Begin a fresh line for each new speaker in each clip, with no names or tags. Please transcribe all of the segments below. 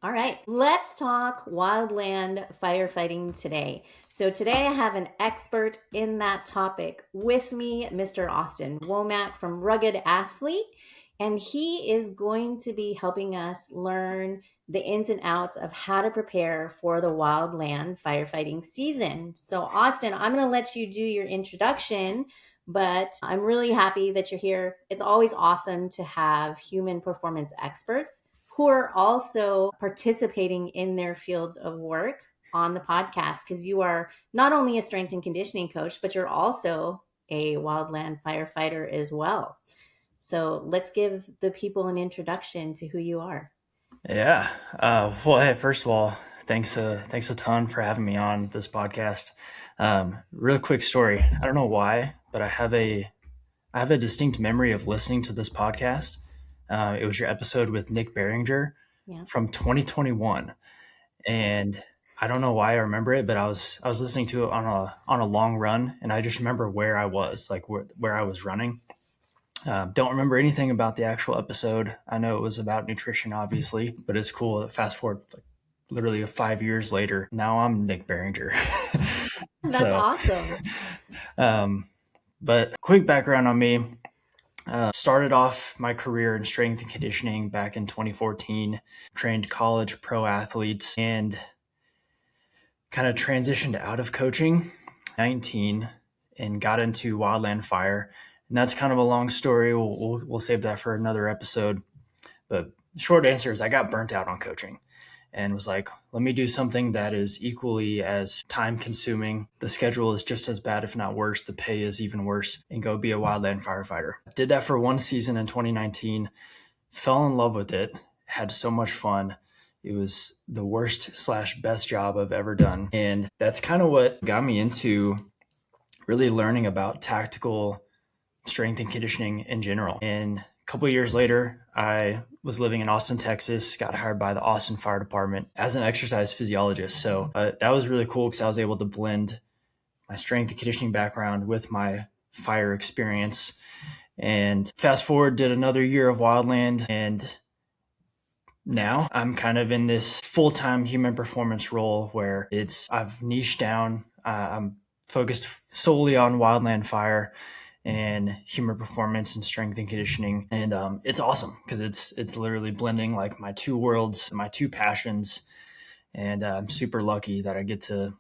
All right, let's talk wildland firefighting today. So today I have an expert in that topic with me, Mr. Austin Womatt from Rugged Athlete, and he is going to be helping us learn the ins and outs of how to prepare for the wildland firefighting season. So Austin, I'm going to let you do your introduction, but I'm really happy that you're here. It's always awesome to have human performance experts who are also participating in their fields of work on the podcast, because you are not only a strength and conditioning coach, but you're also a wildland firefighter as well. So let's give the people an introduction to who you are.
Yeah. Well, hey, first of all, thanks a ton for having me on this podcast. Real quick story. I don't know why, but I have a distinct memory of listening to this podcast. It was your episode with Nick Barringer from 2021, and I don't know why I remember it, but I was listening to it on a long run, and I just remember where I was, like where I was running. Don't remember anything about the actual episode. I know it was about nutrition, obviously, but it's cool. Fast forward like literally 5 years later, now I'm Nick Barringer.
That's awesome.
But quick background on me. Started off my career in strength and conditioning back in 2014, trained college pro athletes, and kind of transitioned out of coaching 19 and got into Wildland Fire. And that's kind of a long story. We'll save that for another episode. But the short answer is I got burnt out on coaching and was like, let me do something that is equally as time consuming. The schedule is just as bad, if not worse. The pay is even worse, and go be a wildland firefighter. Did that for one season in 2019, fell in love with it, had so much fun. It was the worst/best job I've ever done. And that's kind of what got me into really learning about tactical strength and conditioning in general. And a couple of years later, I was living in Austin, Texas, got hired by the Austin Fire Department as an exercise physiologist. So that was really cool because I was able to blend my strength and conditioning background with my fire experience. And fast forward, did another year of wildland, and now I'm kind of in this full-time human performance role where I've niched down. I'm focused solely on wildland fire and human performance and strength and conditioning. And it's awesome because it's literally blending like my two worlds, my two passions. And I'm super lucky that I get to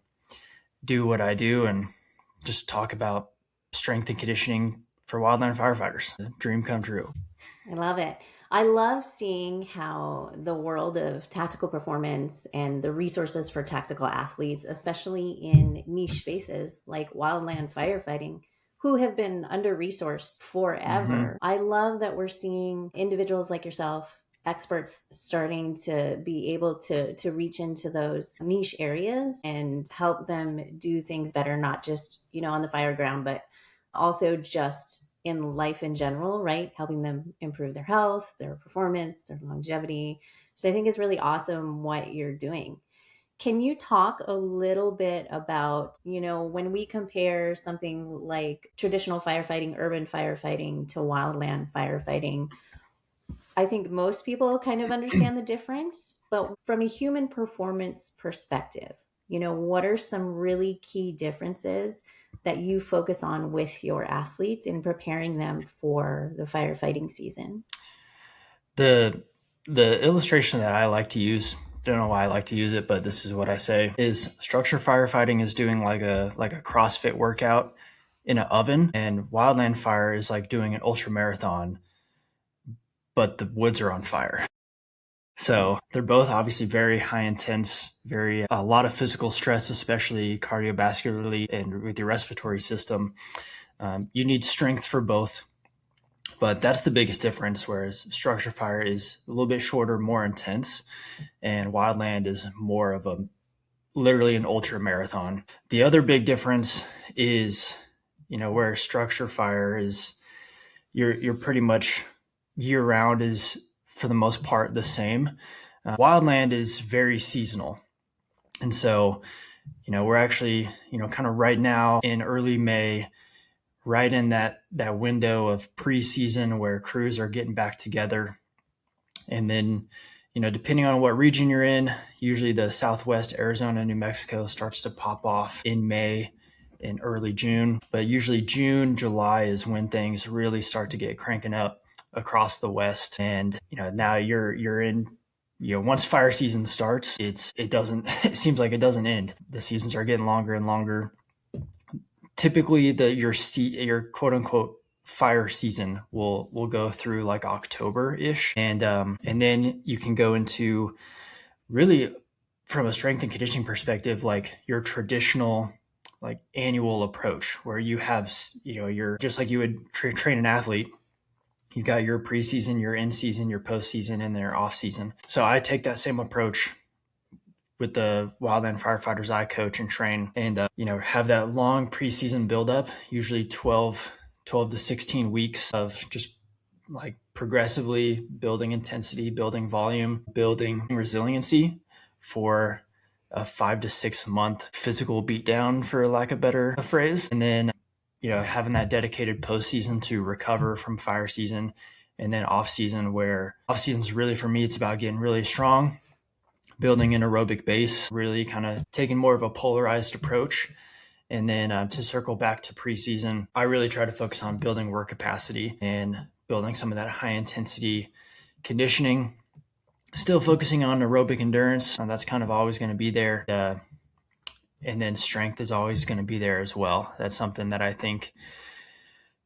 do what I do and just talk about strength and conditioning for wildland firefighters. Dream come true.
I love it. I love seeing how the world of tactical performance and the resources for tactical athletes, especially in niche spaces like wildland firefighting, who have been under-resourced forever. I love that we're seeing individuals like yourself, experts, starting to be able to reach into those niche areas and help them do things better, not just, on the fire ground, but also just in life in general, right? Helping them improve their health, their performance, their longevity. So I think it's really awesome what you're doing. Can you talk a little bit about, when we compare something like traditional firefighting, urban firefighting to wildland firefighting, I think most people kind of understand the difference, but from a human performance perspective, what are some really key differences that you focus on with your athletes in preparing them for the firefighting season?
The illustration that I like to use, don't know why I like to use it, but this is what I say, is structure firefighting is doing like a CrossFit workout in an oven, and wildland fire is like doing an ultra marathon, but the woods are on fire. So they're both obviously very high intense, a lot of physical stress, especially cardiovascularly and with your respiratory system. You need strength for both, but that's the biggest difference. Whereas structure fire is a little bit shorter, more intense, and wildland is more of literally an ultra marathon. The other big difference is, where structure fire is, you're pretty much year round is for the most part the same. Wildland is very seasonal. And so, we're actually, kind of right now in early May, right in that window of preseason where crews are getting back together. And then, depending on what region you're in, usually the Southwest, Arizona, New Mexico starts to pop off in May and early June. But usually June, July is when things really start to get cranking up across the West. And, now you're in, once fire season starts, it doesn't, it seems like it doesn't end. The seasons are getting longer and longer. Typically your quote unquote fire season will go through like October-ish. And then you can go into really, from a strength and conditioning perspective, like your traditional like annual approach where you have, you're just like you would train an athlete. You got your preseason, your in season, your postseason, and their off season. So I take that same approach with the Wildland Firefighters I coach and train, and have that long preseason buildup, usually 12 to 16 weeks of just like progressively building intensity, building volume, building resiliency for a 5 to 6 month physical beatdown, for lack of a better phrase. And then, having that dedicated postseason to recover from fire season, and then off season, where off season is really, for me, it's about getting really strong, building an aerobic base, really kind of taking more of a polarized approach. And then to circle back to preseason, I really try to focus on building work capacity and building some of that high intensity conditioning, still focusing on aerobic endurance. And that's kind of always going to be there. And then strength is always going to be there as well. That's something that I think,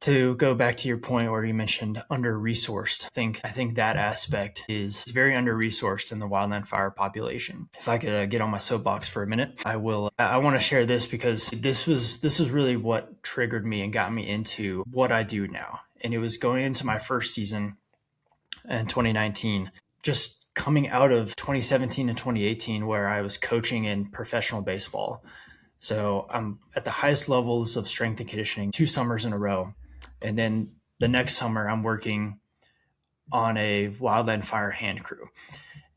to go back to your point where you mentioned under-resourced, I think that aspect is very under-resourced in the wildland fire population. If I could get on my soapbox for a minute, I will. I want to share this because this was really what triggered me and got me into what I do now. And it was going into my first season in 2019, just coming out of 2017 and 2018, where I was coaching in professional baseball. So I'm at the highest levels of strength and conditioning 2 summers in a row. And then the next summer, I'm working on a wildland fire hand crew.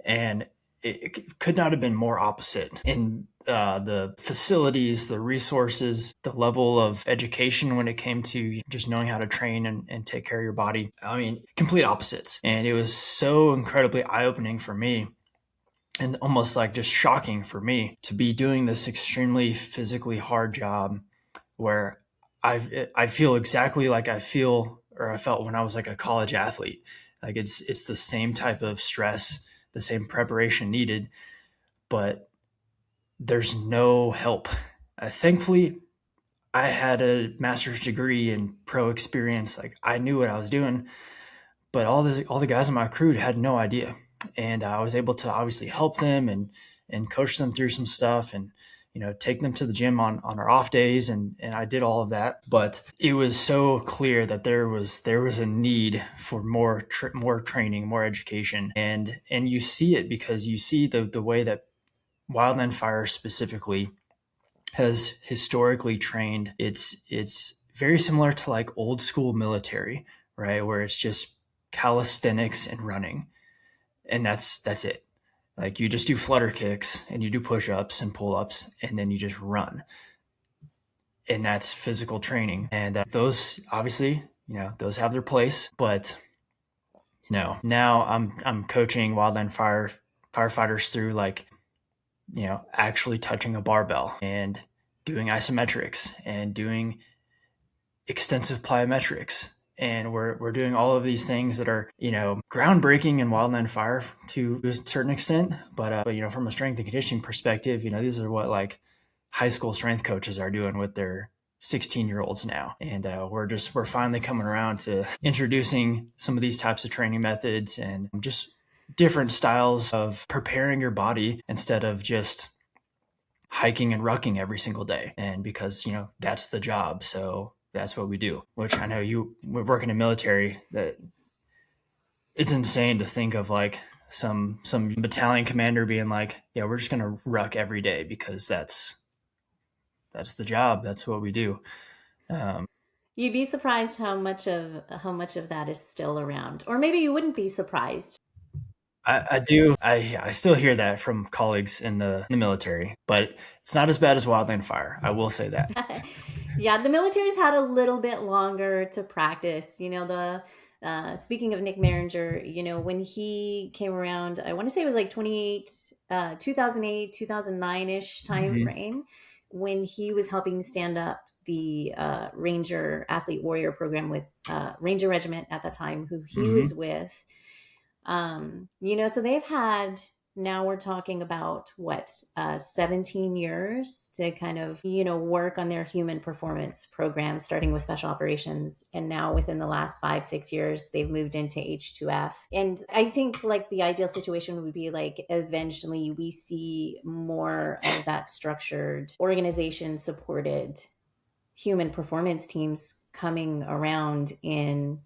And it could not have been more opposite in the facilities, the resources, the level of education when it came to just knowing how to train and take care of your body. I mean, complete opposites. And it was so incredibly eye-opening for me, and almost like just shocking for me, to be doing this extremely physically hard job where I feel exactly like I felt when I was like a college athlete. Like it's the same type of stress, the same preparation needed, but there's no help. Thankfully, I had a master's degree in pro experience. Like I knew what I was doing, but all the guys on my crew had no idea, and I was able to obviously help them and coach them through some stuff, and take them to the gym on our off days, and I did all of that. But it was so clear that there was a need for more training, more education, and you see it because you see the way that wildland fire specifically has historically trained. It's very similar to like old school military, right, where it's just calisthenics and running, and that's it. Like you just do flutter kicks and you do push-ups and pull-ups, and then you just run. And that's physical training. And those obviously, those have their place. But now I'm coaching wildland firefighters through like, actually touching a barbell and doing isometrics and doing extensive plyometrics. And we're doing all of these things that are, groundbreaking in wildland fire to a certain extent. But from a strength and conditioning perspective, these are what like high school strength coaches are doing with their 16-year-olds now. And we're finally coming around to introducing some of these types of training methods and just different styles of preparing your body instead of just hiking and rucking every single day. And because, that's the job. So that's what we do, which I know we're working in military, that it's insane to think of like some battalion commander being like, yeah, we're just going to ruck every day because that's the job. That's what we do.
You'd be surprised how much of that is still around, or maybe you wouldn't be surprised.
I do. I still hear that from colleagues in the military, but it's not as bad as wildland fire. I will say that.
Yeah, the military's had a little bit longer to practice. The Speaking of Nick Maringer, when he came around, I want to say it was like 2008, 2009 ish time
Hmm.
frame, when he was helping stand up the Ranger Athlete Warrior program with Ranger Regiment at the time, who he was
Hmm.
with. So they've had, now we're talking about what, 17 years to kind of, work on their human performance program, starting with special operations. And now within the last 5, 6 years, they've moved into H2F. And I think like the ideal situation would be like eventually we see more of that structured organization supported human performance teams coming around in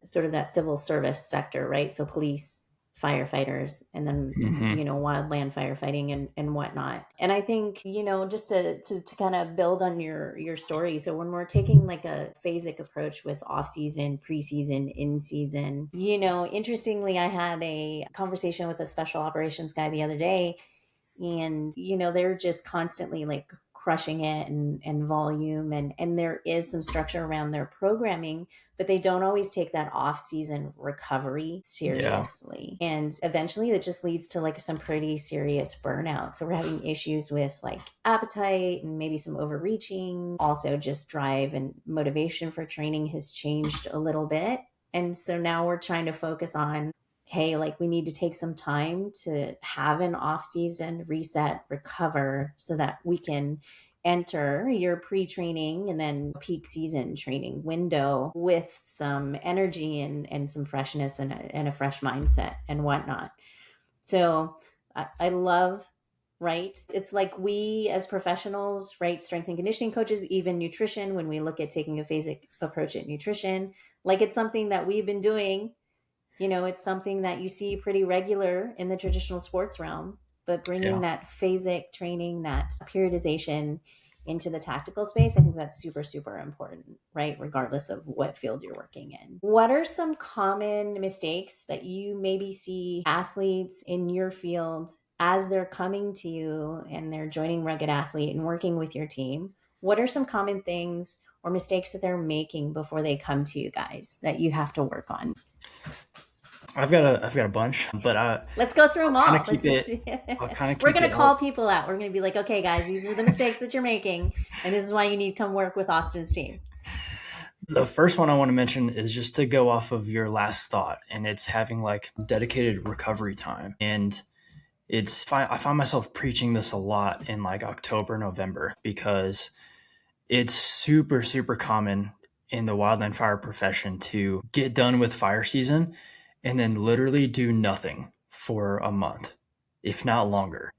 sort of that civil service sector, right? So police, firefighters, and then,
Hmm.
wildland firefighting and whatnot. And I think, just to kind of build on your story. So when we're taking like a phasic approach with off season, preseason, in season, interestingly, I had a conversation with a special operations guy the other day, and they're just constantly like crushing it and volume, and there is some structure around their programming, but they don't always take that off-season recovery
Yeah.
seriously, and eventually it just leads to like some pretty serious burnout. So we're having issues with like appetite and maybe some overreaching. Also just drive and motivation for training has changed a little bit, and so now we're trying to focus on, hey, like we need to take some time to have an off season, reset, recover, so that we can enter your pre-training and then peak season training window with some energy and some freshness and a fresh mindset and whatnot. So I love, right? It's like we as professionals, right? Strength and conditioning coaches, even nutrition, when we look at taking a phasic approach at nutrition, like it's something that we've been doing. It's something that you see pretty regular in the traditional sports realm, but bringing
Yeah.
that phasic training, that periodization into the tactical space, I think that's super, super important, right? Regardless of what field you're working in. What are some common mistakes that you maybe see athletes in your field as they're coming to you and they're joining Rugged Athlete and working with your team? What are some common things or mistakes that they're making before they come to you guys that you have to work on?
I've got a bunch, but
Let's go through them
kind of
all.
keep it. I'll kind of
We're
keep
going
it
to
out.
call people out. We're going to be like, okay, guys, these are the mistakes that you're making. And this is why you need to come work with Austin's team.
The first one I want to mention is just to go off of your last thought, and it's having like dedicated recovery time. And I find myself preaching this a lot in like October, November, because it's super, super common in the wildland fire profession to get done with fire season and then literally do nothing for a month, if not longer.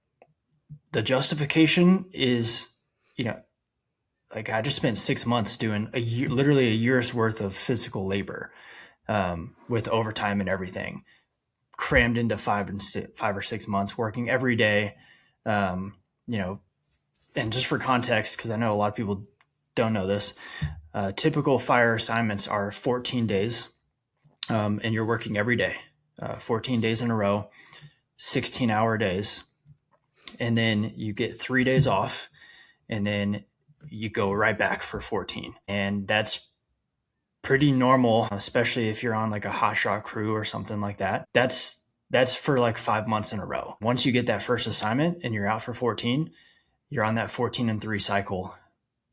The justification is, you know, like I just spent 6 months doing literally a year's worth of physical labor, with overtime and everything, crammed into 5 or 6 months, working every day. Um, you know, and just for context, because I know a lot of people don't know this, typical fire assignments are 14 days, and you're working every day, 14 days in a row, 16-hour days, and then you get 3 days off, and then you go right back for 14. And that's pretty normal, especially if you're on like a hot shot crew or something like that. That's for like 5 months in a row. Once you get that first assignment and you're out for 14, you're on that 14-3 cycle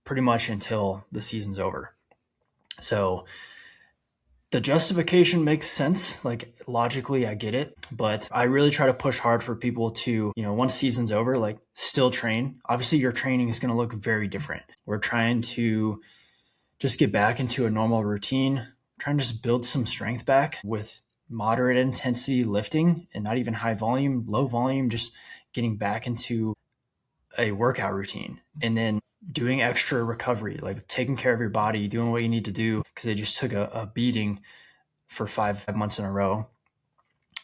pretty much until the season's over. So the justification makes sense. Like logically, I get it, but I really try to push hard for people to, once season's over, like still train. Obviously, your training is going to look very different. We're trying to just get back into a normal routine, trying to just build some strength back with moderate intensity lifting and not even high volume, low volume, just getting back into a workout routine. And then doing extra recovery, like taking care of your body, doing what you need to do because they just took a beating for 5 months in a row.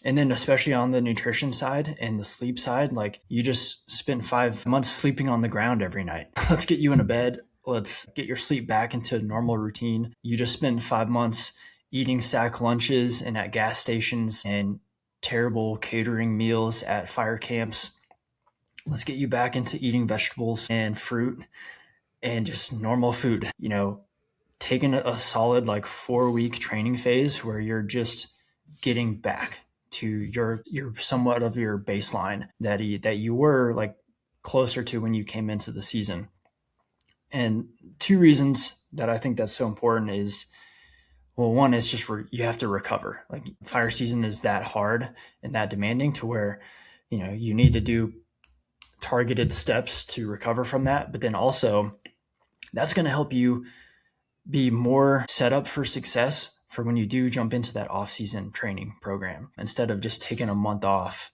And then especially on the nutrition side and the sleep side, like you just spent 5 months sleeping on the ground every night. Let's get you in a bed. Let's get your sleep back into normal routine. You just spent 5 months eating sack lunches and at gas stations and terrible catering meals at fire camps. Let's get you back into eating vegetables and fruit and just normal food, taking a solid like 4 week training phase where you're just getting back to your somewhat of your baseline that you were like closer to when you came into the season. And two reasons that I think that's so important is, well, one is just where you have to recover. Like fire season is that hard and that demanding to where, you need to do targeted steps to recover from that. But then also that's going to help you be more set up for success for when you do jump into that off-season training program instead of just taking a month off,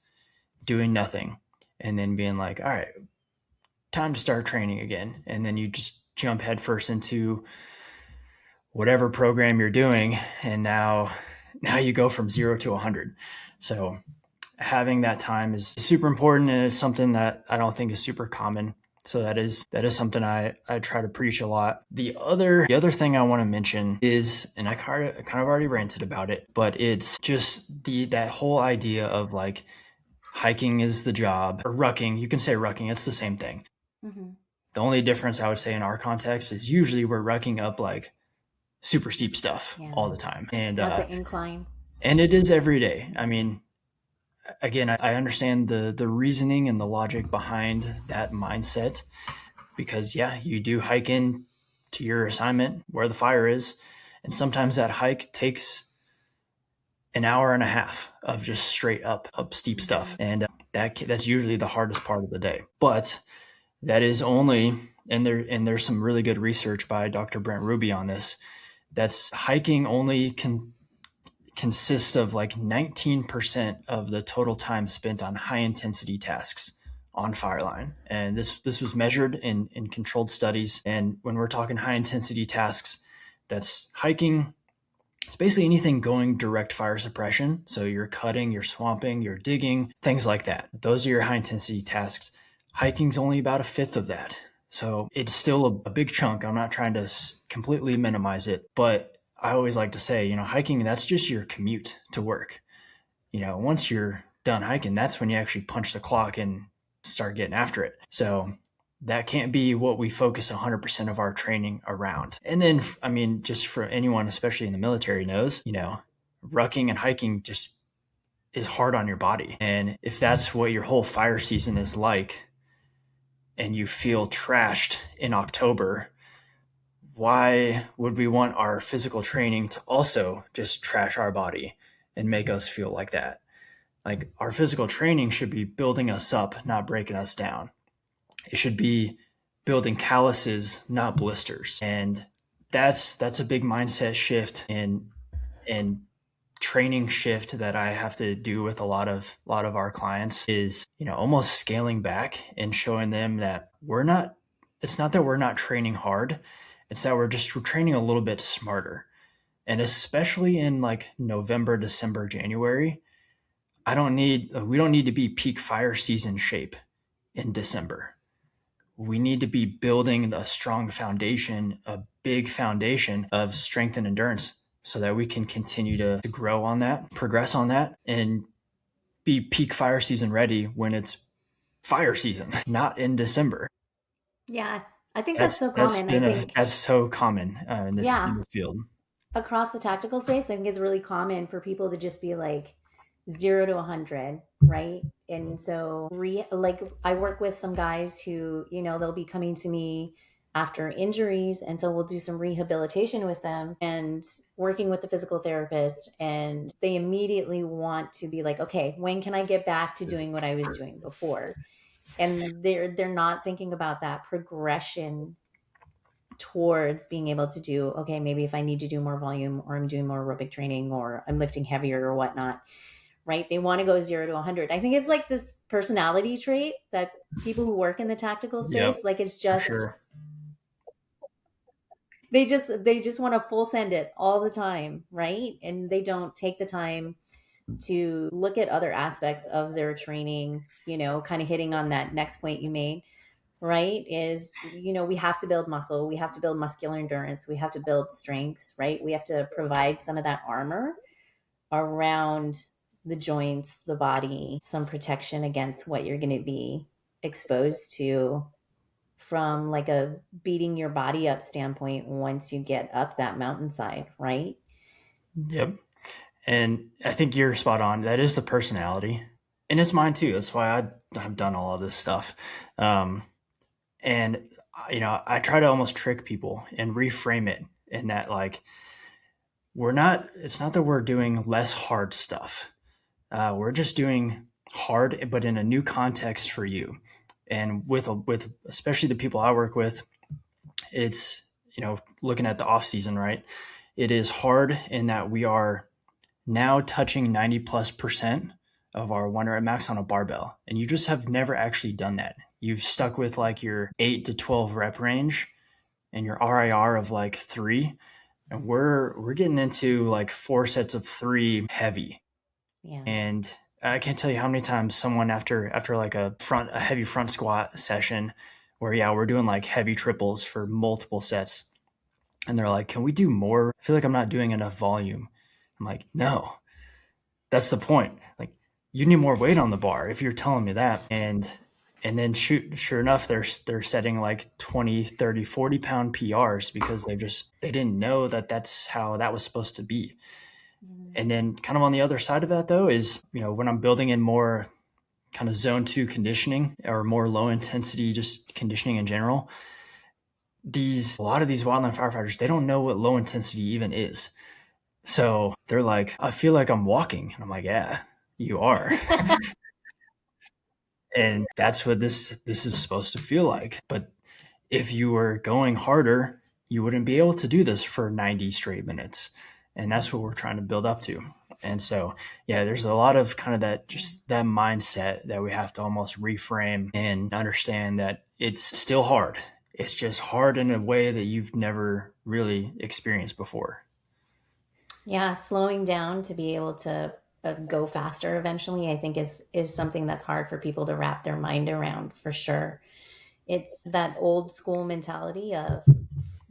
doing nothing, and then being like, all right, time to start training again. And then you just jump headfirst into whatever program you're doing. And now you go from 0 to 100. So having that time is super important, and it's something that I don't think is super common. So that is something I try to preach a lot. The other thing I want to mention is, and I kind of already ranted about it, but it's just that whole idea of like hiking is the job, or rucking. You can say rucking, it's the same thing. Mm-hmm. The only difference I would say in our context is usually we're rucking up like super steep stuff all the time, and
lots of incline,
and it is every day. I mean, again, I understand the reasoning and the logic behind that mindset, because you do hike in to your assignment where the fire is, and sometimes that hike takes an hour and a half of just straight up steep stuff, and that's usually the hardest part of the day. But that is only, and there's some really good research by Dr. Brent Ruby on this. That's hiking only consists of like 19% of the total time spent on high intensity tasks on Fireline. And this was measured in controlled studies. And when we're talking high intensity tasks, that's hiking. It's basically anything going direct fire suppression. So you're cutting, you're swamping, you're digging, things like that. Those are your high intensity tasks. Hiking's only about a fifth of that. So it's still a big chunk. I'm not trying to completely minimize it, but I always like to say, hiking, that's just your commute to work. Once you're done hiking, that's when you actually punch the clock and start getting after it. So that can't be what we focus 100% of our training around. And then, I mean, just for anyone, especially in the military, knows, rucking and hiking just is hard on your body. And if that's what your whole fire season is like, and you feel trashed in October, why would we want our physical training to also just trash our body and make us feel like that? Like, our physical training should be building us up, not breaking us down. It should be building calluses, not blisters. And that's a big mindset shift and training shift that I have to do with a lot of our clients is, almost scaling back and showing them that it's not that we're not training hard. It's that we're training a little bit smarter. And especially in like November, December, January, we don't need to be peak fire season shape in December. We need to be building a strong foundation, a big foundation of strength and endurance, so that we can continue to grow on that, progress on that, and be peak fire season ready when it's fire season, not in December.
Yeah, I think that's so common.
That's so common in the field.
Across the tactical space, I think it's really common for people to just be like 0 to 100, right? And so, like, I work with some guys who, they'll be coming to me after injuries, and so we'll do some rehabilitation with them and working with the physical therapist, and they immediately want to be like, okay, when can I get back to doing what I was doing before? And they're not thinking about that progression towards being able to do, okay, maybe if I need to do more volume, or I'm doing more aerobic training, or I'm lifting heavier or whatnot, right? They want to go 0 to 100. I think it's like this personality trait that people who work in the tactical space, like, it's just, sure, they just want to full send it all the time, right? And they don't take the time to look at other aspects of their training, kind of hitting on that next point you made, right? Is, we have to build muscle, we have to build muscular endurance, we have to build strength, right? We have to provide some of that armor around the joints, the body, some protection against what you're going to be exposed to from like a beating your body up standpoint once you get up that mountainside, right?
Yep. And I think you're spot on. That is the personality. And it's mine too. That's why I've done all of this stuff. Um, and, I try to almost trick people and reframe it in that, like, it's not that we're doing less hard stuff. We're just doing hard, but in a new context for you. And with especially the people I work with, it's, looking at the off season, right? It is hard in that we are now touching 90+% of our 1 rep max on a barbell. And you just have never actually done that. You've stuck with like your 8 to 12 rep range and your RIR of like 3. And we're getting into like 4 sets of 3 heavy.
Yeah.
And I can't tell you how many times someone after like a heavy front squat session where, yeah, we're doing like heavy triples for multiple sets. And they're like, can we do more? I feel like I'm not doing enough volume. I'm like, no, that's the point. Like, you need more weight on the bar if you're telling me that. And then sure enough, they're setting like 20, 30, 40 pound PRs because they didn't know that that's how that was supposed to be. And then kind of on the other side of that though is, when I'm building in more kind of zone 2 conditioning or more low intensity, just conditioning in general, a lot of these wildland firefighters, they don't know what low intensity even is. So they're like, I feel like I'm walking. And I'm like, yeah, you are. And that's what this is supposed to feel like. But if you were going harder, you wouldn't be able to do this for 90 straight minutes. And that's what we're trying to build up to. And so, yeah, there's a lot of kind of that mindset that we have to almost reframe and understand that it's still hard. It's just hard in a way that you've never really experienced before.
Yeah, slowing down to be able to go faster eventually, I think is something that's hard for people to wrap their mind around for sure. It's that old school mentality of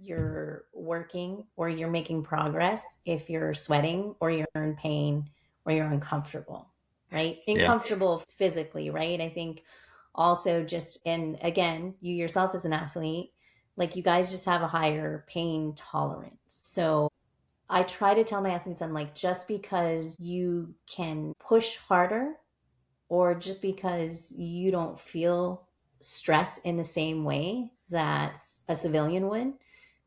you're working or you're making progress if you're sweating or you're in pain or you're uncomfortable, right?
Yeah.
Uncomfortable physically, right? I think also just, and again, you yourself as an athlete, like you guys just have a higher pain tolerance. So I try to tell my athletes, I'm like, just because you can push harder or just because you don't feel stress in the same way that a civilian would,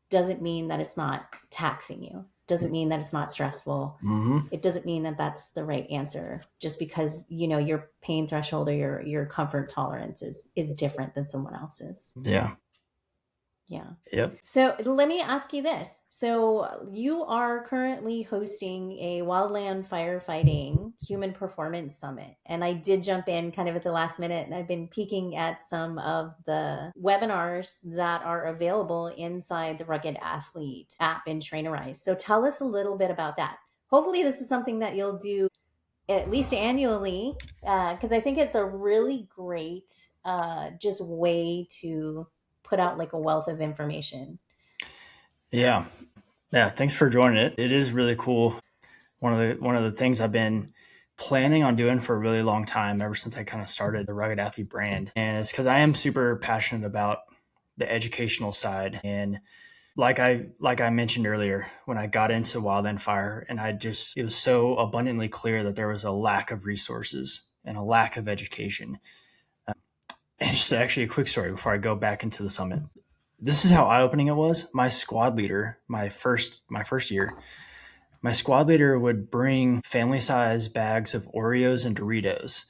doesn't mean that it's not taxing you. Doesn't mean that it's not stressful.
Mm-hmm.
It doesn't mean that that's the right answer. Just because your pain threshold or your comfort tolerance is different than someone else's.
Yeah.
Yeah.
Yep.
So let me ask you this. So you are currently hosting a Wildland Firefighting Human Performance Summit. And I did jump in kind of at the last minute, and I've been peeking at some of the webinars that are available inside the Rugged Athlete app in Trainerize. So tell us a little bit about that. Hopefully this is something that you'll do at least annually, because I think it's a really great just way to put out like a wealth of information.
Yeah. Thanks for joining it. It is really cool. One of the things I've been planning on doing for a really long time, ever since I kind of started the Rugged Athlete brand. And it's because I am super passionate about the educational side. And like I mentioned earlier, when I got into Wildland Fire, and it was so abundantly clear that there was a lack of resources and a lack of education. And just actually a quick story before I go back into the summit. This is how eye-opening it was. My squad leader, my first year, my squad leader would bring family-size bags of Oreos and Doritos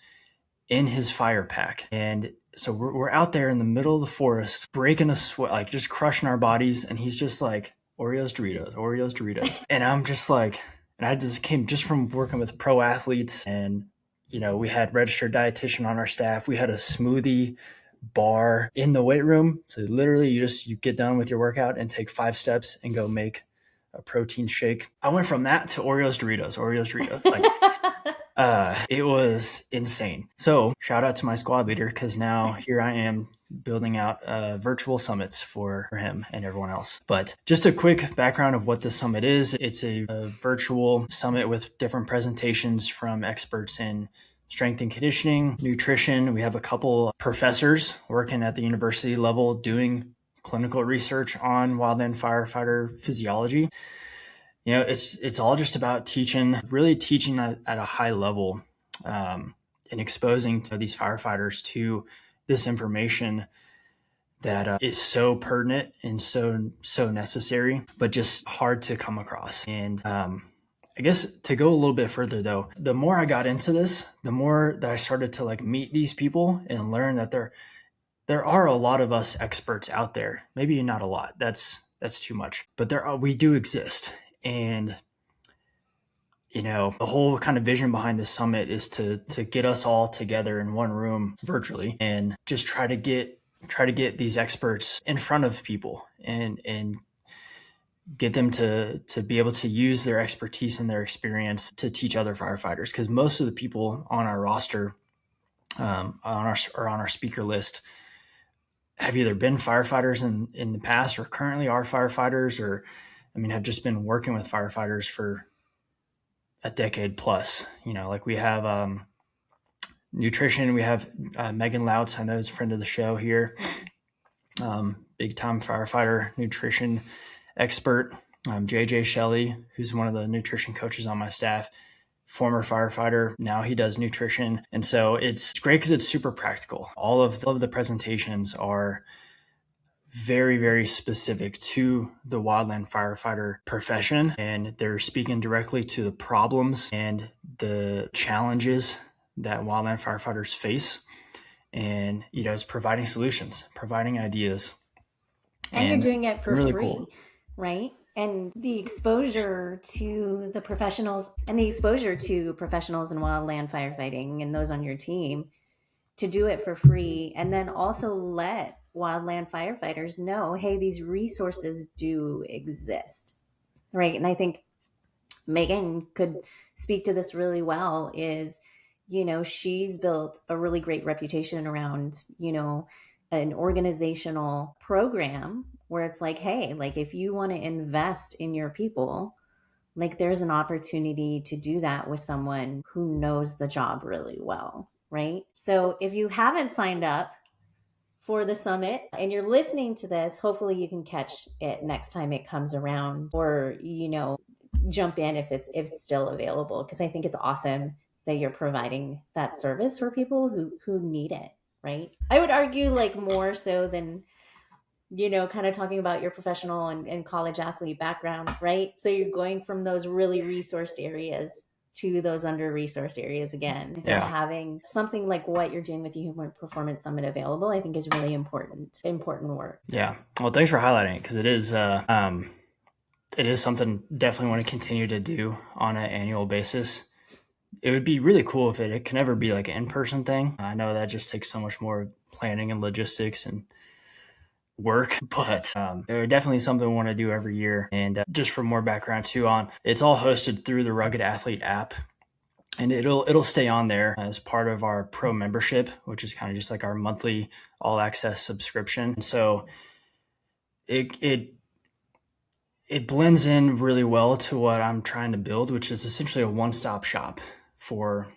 in his fire pack. And so we're out there in the middle of the forest, breaking a sweat, like just crushing our bodies. And he's just like, Oreos, Doritos, Oreos, Doritos. And I'm just like, and I just came just from working with pro athletes, and, we had registered dietitian on our staff. We had a smoothie bar in the weight room. So literally you get done with your workout and take 5 steps and go make a protein shake. I went from that to Oreos, Doritos. Like, it was insane. So shout out to my squad leader, because now here I am building out virtual summits for him and everyone else. But just a quick background of what the summit is. It's a virtual summit with different presentations from experts in strength and conditioning, nutrition. We have a couple professors working at the university level doing clinical research on wildland firefighter physiology. It's all just about really teaching at a high level, and exposing these firefighters to this information that is so pertinent and so necessary, but just hard to come across. And I guess to go a little bit further though, the more I got into this, the more that I started to meet these people and learn that there are a lot of us experts out there. Maybe not a lot. That's too much. But we do exist. And the whole kind of vision behind this summit is to get us all together in one room virtually and just try to get these experts in front of people and get them to be able to use their expertise and their experience to teach other firefighters. Because most of the people on our roster, on our speaker list, have either been firefighters in the past or currently are firefighters, or have just been working with firefighters for a decade plus. We have nutrition. We have Megan Lautz, I know is a friend of the show here, big time firefighter nutrition expert. JJ Shelley, who's one of the nutrition coaches on my staff, former firefighter. Now he does nutrition. And so it's great because it's super practical. All of the presentations are very, very specific to the wildland firefighter profession. And they're speaking directly to the problems and the challenges that wildland firefighters face. And, it's providing solutions, providing ideas.
And you're doing it for
really
free,
cool.
Right? And the exposure to the professionals and the exposure to professionals in wildland firefighting and those on your team to do it for free. And then also let wildland firefighters know, hey, these resources do exist. Right. And I think Megan could speak to this really well is, she's built a really great reputation around, an organizational program where it's like, hey, if you want to invest in your people, there's an opportunity to do that with someone who knows the job really well. Right. So if you haven't signed up for the summit and you're listening to this, hopefully you can catch it next time it comes around, or, jump in if it's still available. Cause I think it's awesome that you're providing that service for people who need it. Right. I would argue more so than, kind of talking about your professional and college athlete background, right? So you're going from those really resourced areas to those under resourced areas again. So having something like what you're doing with the Human Performance Summit available, I think is really important work.
Yeah. Well, thanks for highlighting it, because it is something definitely want to continue to do on an annual basis. It would be really cool if it can ever be an in-person thing. I know that just takes so much more planning and logistics and work, but they're definitely something we want to do every year. And just for more background too, it's all hosted through the Rugged Athlete app, and it'll stay on there as part of our pro membership, which is kind of just our monthly all access subscription. And so it blends in really well to what I'm trying to build, which is essentially a one-stop shop for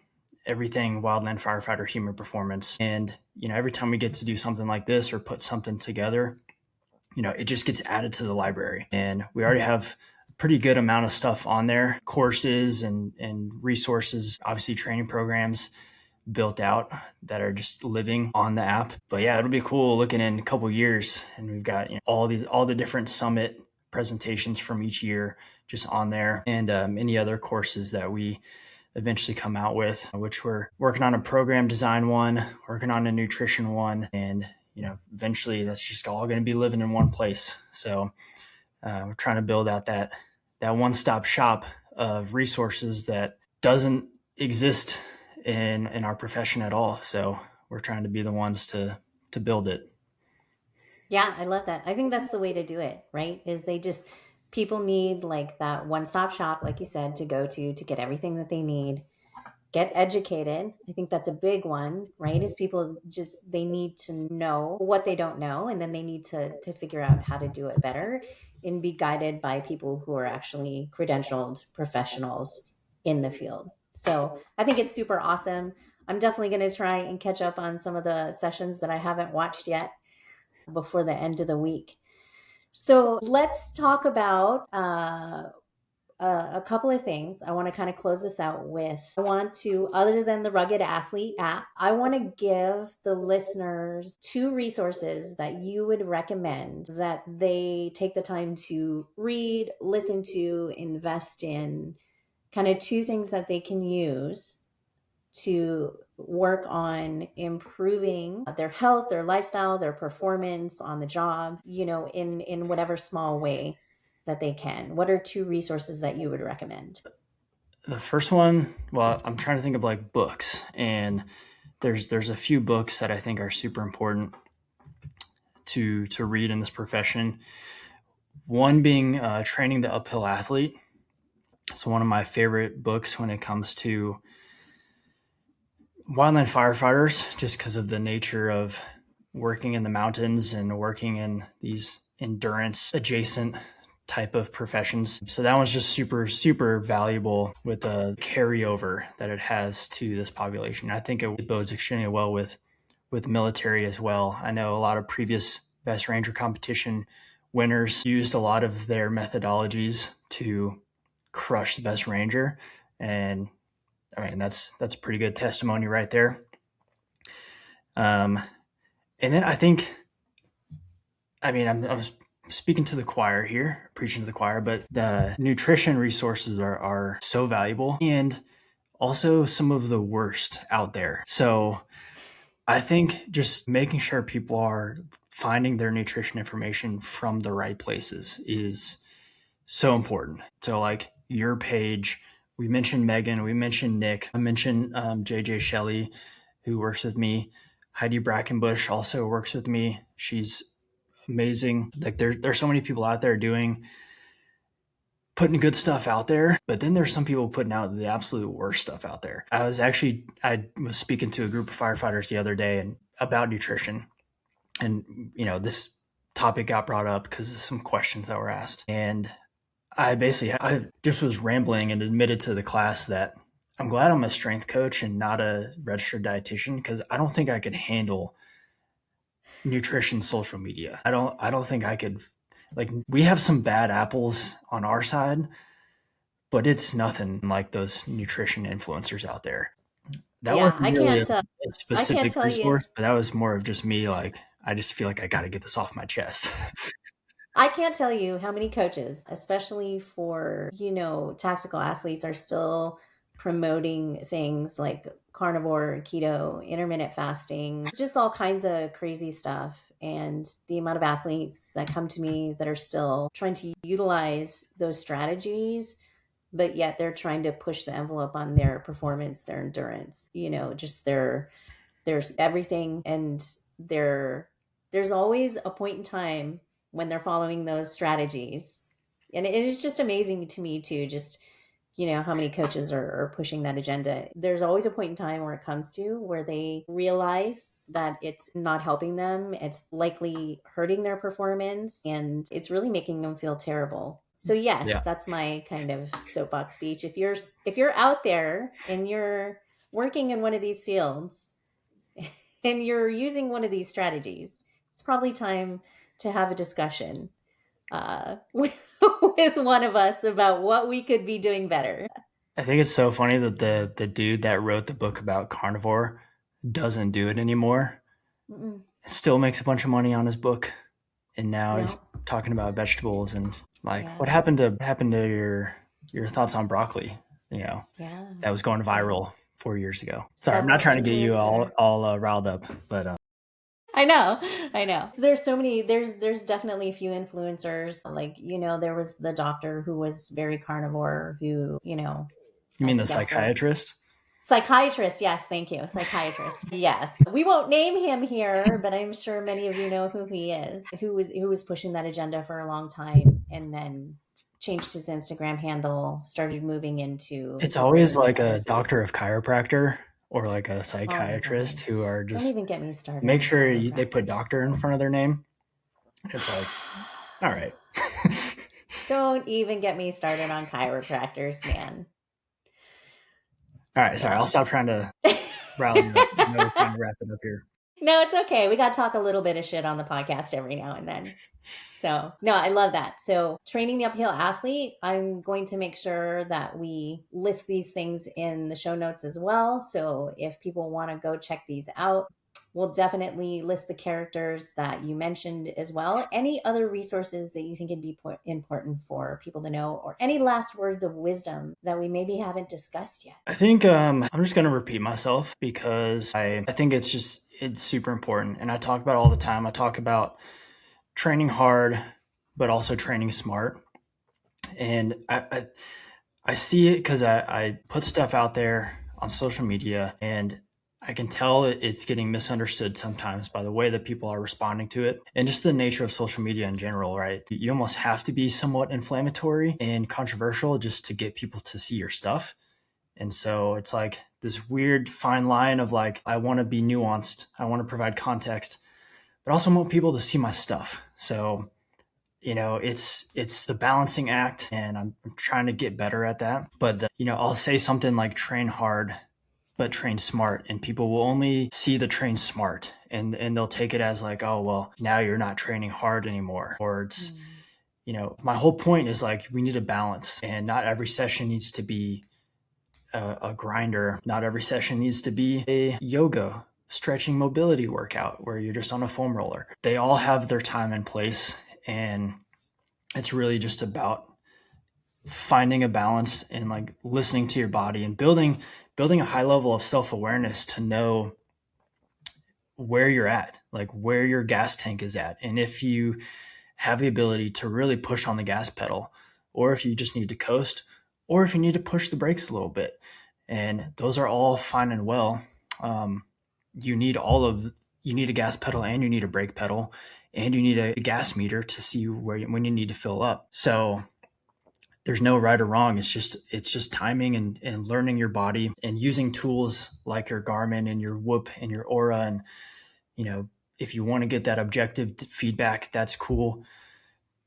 everything wildland firefighter human performance. And, every time we get to do something like this or put something together, it just gets added to the library. And we already have a pretty good amount of stuff on there, courses and resources, obviously training programs built out that are just living on the app. But yeah, it'll be cool looking in a couple years, and we've got all the different summit presentations from each year just on there, and any other courses that we eventually come out with, which we're working on a program design one, working on a nutrition one, and eventually that's just all going to be living in one place. So we're trying to build out that one-stop shop of resources that doesn't exist in our profession at all. So we're trying to be the ones to build it.
Yeah, I love that. I think that's the way to do it, right? Is people need that one-stop shop, like you said, to go to get everything that they need, get educated. I think that's a big one, right? Is people they need to know what they don't know, and then they need to figure out how to do it better and be guided by people who are actually credentialed professionals in the field. So I think it's super awesome. I'm definitely going to try and catch up on some of the sessions that I haven't watched yet before the end of the week. So let's talk about a couple of things. I want to kind of close this out with. I want to, other than the Rugged Athlete app, I want to give the listeners two resources that you would recommend that they take the time to read, listen to, invest in, kind of two things that they can use to work on improving their health, their lifestyle, their performance on the job, in whatever small way that they can. What are two resources that you would recommend?
The first one, well, I'm trying to think of like books, and there's a few books that I think are super important to read in this profession. One being Training the Uphill Athlete. It's one of my favorite books when it comes to wildland firefighters, just because of the nature of working in the mountains and working in these endurance adjacent type of professions. So that one's just super, super valuable with the carryover that it has to this population. I think it bodes extremely well with military as well. I know a lot of previous Best Ranger competition winners used a lot of their methodologies to crush the Best Ranger. And I mean, that's a pretty good testimony right there. And then I think, I mean, I'm speaking to the choir here, preaching to the choir, but the nutrition resources are so valuable and also some of the worst out there. So I think just making sure people are finding their nutrition information from the right places is so important. So like your page, we mentioned Megan, we mentioned Nick, I mentioned JJ Shelley, who works with me. Heidi Brackenbush also works with me. She's amazing. Like there's so many people out there putting good stuff out there, but then there's some people putting out the absolute worst stuff out there. I was speaking to a group of firefighters the other day and about nutrition, and this topic got brought up because of some questions that were asked, and I just was rambling and admitted to the class that I'm glad I'm a strength coach and not a registered dietitian, because I don't think I could handle nutrition social media. I don't think I could. Like, we have some bad apples on our side, but it's nothing like those nutrition influencers out there. That
Yeah,
wasn't really a
I can't
specific
tell you.
resource, but that was more of just me. Like, I just feel like I got to get this off my chest.
I can't tell you how many coaches, especially for, tactical athletes, are still promoting things like carnivore, keto, intermittent fasting, just all kinds of crazy stuff. And the amount of athletes that come to me that are still trying to utilize those strategies, but yet they're trying to push the envelope on their performance, their endurance, just there's everything. And there's always a point in time when they're following those strategies. And it is just amazing to me too, just how many coaches are pushing that agenda. There's always a point in time where it comes to where they realize that it's not helping them, it's likely hurting their performance, and it's really making them feel terrible. So yes,
Yeah.
that's my kind of soapbox speech. If you're out there and you're working in one of these fields and you're using one of these strategies, it's probably time to have a discussion with one of us about what we could be doing better.
I think it's so funny that the dude that wrote the book about carnivore doesn't do it anymore.
Mm-mm.
Still makes a bunch of money on his book, and now he's
No.
talking about vegetables and like
Yeah.
what happened to your thoughts on broccoli?
Yeah.
That was going
Yeah.
viral 4 years ago. Sorry, I'm not
Several
trying to get you
influencer.
all riled up, but
I know. I know. So there's so many there's definitely a few influencers. Like, there was the doctor who was very carnivore who,
you mean
I
the
guess the
psychiatrist?
psychiatrist. Yes, thank you. Psychiatrist. Yes. We won't name him here, but I'm sure many of you know who he is. Who was pushing that agenda for a long time and then changed his Instagram handle, started moving into
It's
the
always
various
like
other
a doctor
fields.
of chiropractor or like a
Oh my
psychiatrist
God.
who are
Don't
just
even get me started
make
on
sure they put
chiropractors.
doctor in front of their name. It's like, all right.
Don't even get me started on chiropractors, man.
All right, sorry. I'll
Yeah.
stop trying to riling you up. I know we're trying to wrap it up here.
No, it's okay. We got to talk a little bit of shit on the podcast every now and then. So, no, I love that. So, training the uphill athlete, I'm going to make sure that we list these things in the show notes as well. So, if people want to go check these out, we'll definitely list the characters that you mentioned as well. Any other resources that you think would be important for people to know, or any last words of wisdom that we maybe haven't discussed yet?
I think I'm just going to repeat myself because I think it's super important. And I talk about it all the time. I talk about training hard, but also training smart. And I see it because I put stuff out there on social media, and I can tell it's getting misunderstood sometimes by the way that people are responding to it and just the nature of social media in general, right? You almost have to be somewhat inflammatory and controversial just to get people to see your stuff. And so it's like this weird fine line of like, I want to be nuanced, I want to provide context, but also want people to see my stuff. So it's the balancing act, and I'm trying to get better at that. But I'll say something like train hard but train smart, and people will only see the train smart, and they'll take it as like, oh well, now you're not training hard anymore. Or it's my whole point is like, we need a balance, and not every session needs to be a grinder. Not every session needs to be a yoga stretching mobility workout where you're just on a foam roller. They all have their time and place, and it's really just about finding a balance and like listening to your body and building a high level of self-awareness to know where you're at, like where your gas tank is at, and if you have the ability to really push on the gas pedal, or if you just need to coast, or if you need to push the brakes a little bit. And those are all fine and well. You need you need a gas pedal, and you need a brake pedal, and you need a gas meter to see when you need to fill up. So there's no right or wrong. It's just timing and learning your body and using tools like your Garmin and your Whoop and your Aura. And, if you want to get that objective feedback, that's cool.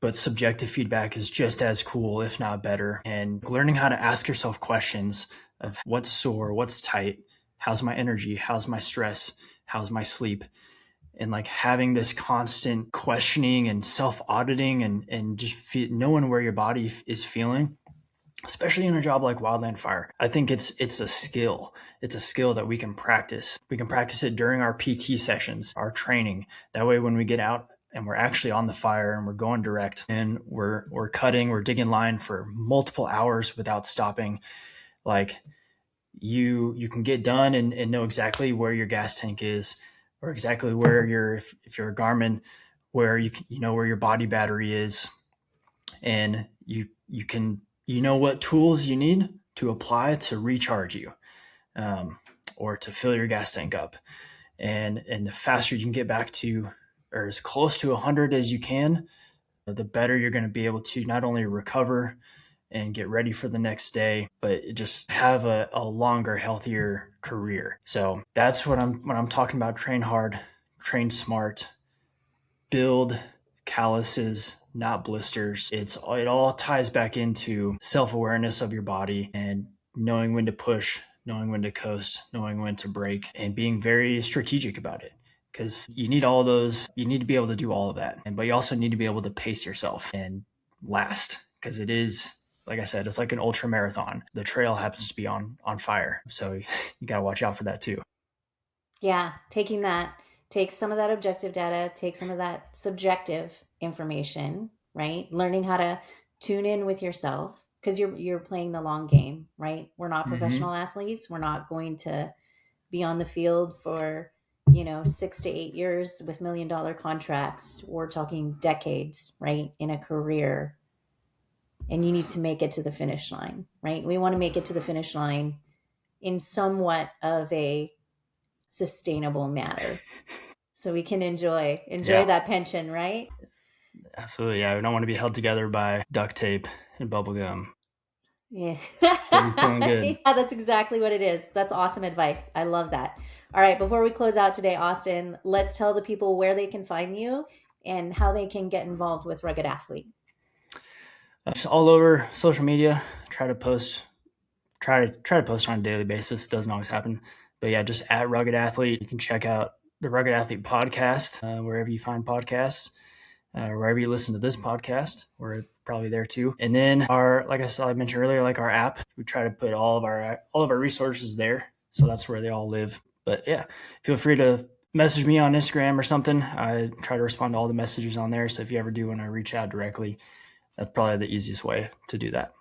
But subjective feedback is just as cool, if not better. And learning how to ask yourself questions of what's sore, what's tight, how's my energy, how's my stress, how's my sleep, and like having this constant questioning and self-auditing and just knowing where your body is feeling, especially in a job like Wildland Fire. I think it's a skill. It's a skill that we can practice. We can practice it during our PT sessions, our training. That way, when we get out and we're actually on the fire and we're going direct and we're cutting, we're digging line for multiple hours without stopping, like you can get done and know exactly where your gas tank is, or exactly where if you're a Garmin, where you know where your body battery is, and you know what tools you need to apply to recharge you, or to fill your gas tank up. And the faster you can get back to, or as close to 100 as you can, the better you're going to be able to not only recover and get ready for the next day, but just have a longer, healthier career. So that's when I'm talking about train hard, train smart, build calluses, not blisters. It all ties back into self-awareness of your body and knowing when to push, knowing when to coast, knowing when to brake, and being very strategic about it. Because you need all those, you need to be able to do all of that. But you also need to be able to pace yourself and last, because it is, like I said, it's like an ultra marathon. The trail happens to be on fire. So you got to watch out for that too.
Yeah, take some of that objective data, take some of that subjective information, right? Learning how to tune in with yourself, because you're playing the long game, right? We're not
Mm-hmm.
professional athletes. We're not going to be on the field for 6 to 8 years with $1 million contracts. We're talking decades, right, in a career, and you need to make it to the finish line, right? We want to make it to the finish line in somewhat of a sustainable manner, so we can enjoy
Yeah,
that pension, right?
absolutely. Yeah, we don't want to be held together by duct tape and bubble gum.
Yeah.
So we're feeling good.
Yeah, that's exactly what it is. That's awesome advice. I love that. All right, before we close out today, Austin, let's tell the people where they can find you and how they can get involved with Rugged Athlete.
Just all over social media. Try to post on a daily basis. Doesn't always happen, But yeah, just at Rugged Athlete. You can check out the Rugged Athlete podcast wherever you find podcasts. Wherever you listen to this podcast, we're probably there too. And then like I mentioned earlier, like our app, we try to put all of our resources there. So that's where they all live. But yeah, feel free to message me on Instagram or something. I try to respond to all the messages on there. So if you ever do want to reach out directly, that's probably the easiest way to do that.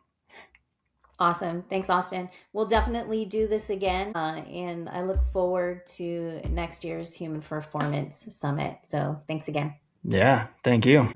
Awesome. Thanks, Austin. We'll definitely do this again. And I look forward to next year's Human Performance Summit. So thanks again.
Yeah, thank you.